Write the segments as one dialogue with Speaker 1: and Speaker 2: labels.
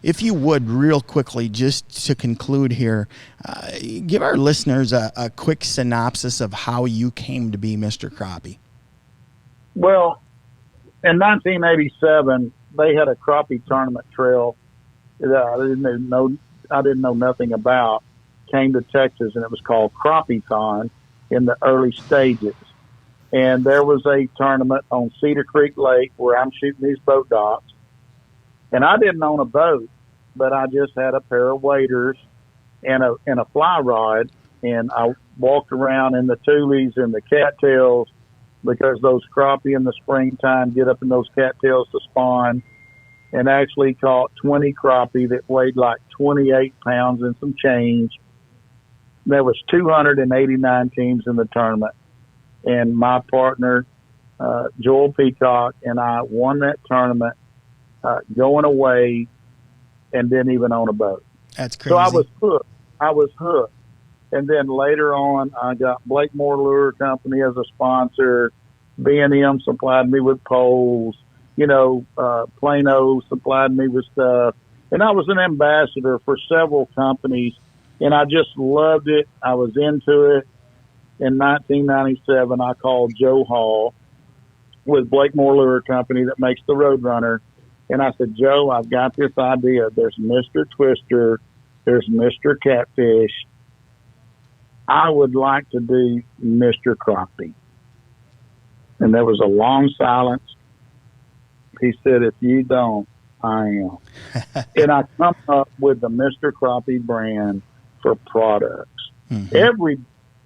Speaker 1: if you would, real quickly, just to conclude here, give our listeners a quick synopsis of how you came to be Mr. Crappie.
Speaker 2: Well, in 1987, they had a crappie tournament trail that I didn't know nothing about. Came to Texas, and it was called Crappie-thon in the early stages. And there was a tournament on Cedar Creek Lake where I'm shooting these boat docks. And I didn't own a boat, but I just had a pair of waders and a fly rod. And I walked around in the tulies and the cattails because those crappie in the springtime get up in those cattails to spawn, and actually caught 20 crappie that weighed like 28 pounds and some change. There was 289 teams in the tournament. And my partner, Joel Peacock, and I won that tournament going away and didn't even own a boat.
Speaker 1: That's crazy.
Speaker 2: So I was hooked. And then later on, I got Blakemore Lure Company as a sponsor. B&M supplied me with poles. Plano supplied me with stuff. And I was an ambassador for several companies, and I just loved it. I was into it. In 1997, I called Joe Hall with Blakemore Lure Company that makes the Roadrunner. And I said, Joe, I've got this idea. There's Mr. Twister. There's Mr. Catfish. I would like to do Mr. Crappie. And there was a long silence. He said, if you don't, I am. And I come up with the Mr. Crappie brand for products. Mm-hmm. Every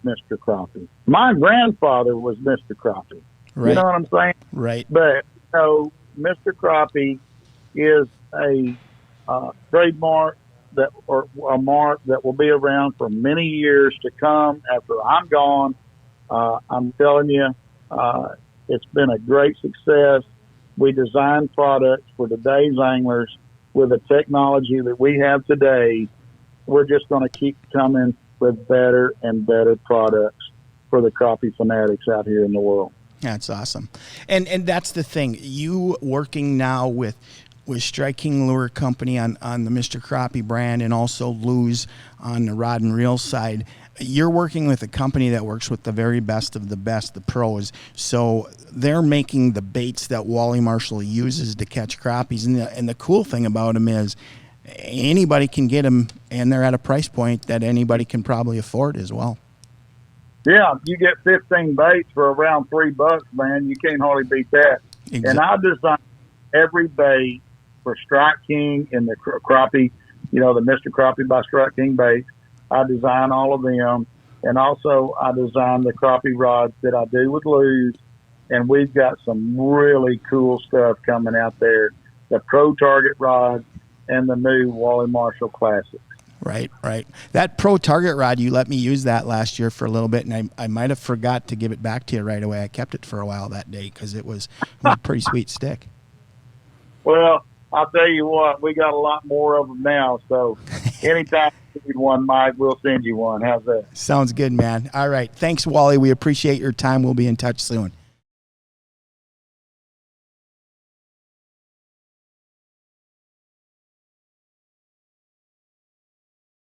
Speaker 2: Mr. Crappie. My grandfather was Mr. Crappie.
Speaker 1: Right.
Speaker 2: You know what I'm saying?
Speaker 1: Right.
Speaker 2: But, Mr. Crappie is a trademark or a mark that will be around for many years to come after I'm gone. I'm telling you, it's been a great success. We design products for today's anglers with the technology that we have today. We're just going to keep coming with better and better products for the crappie fanatics out here in the world.
Speaker 1: That's awesome. And that's the thing. You working now with Strike King Lure Company on the Mr. Crappie brand, and also Lou's on the rod and reel side. You're working with a company that works with the very best of the best, the pros. So they're making the baits that Wally Marshall uses to catch crappies. And the cool thing about them is anybody can get them, and they're at a price point that anybody can probably afford as well.
Speaker 2: Yeah, you get 15 baits for around $3, man. You can't hardly beat that. Exactly. And I design every bait for Strike King and the crappie, the Mr. Crappie by Strike King baits. I design all of them. And also I design the crappie rods that I do with Lou's. And we've got some really cool stuff coming out there. The Pro Target rod and the new Wally Marshall Classic.
Speaker 1: Right. That Pro Target rod, you let me use that last year for a little bit, and I might have forgot to give it back to you right away. I kept it for a while that day because it was a pretty sweet stick.
Speaker 2: Well, I'll tell you what, we got a lot more of them now, so anytime you need one, Mike, we'll send you one. How's that?
Speaker 1: Sounds good, man. All right. Thanks, Wally. We appreciate your time. We'll be in touch soon.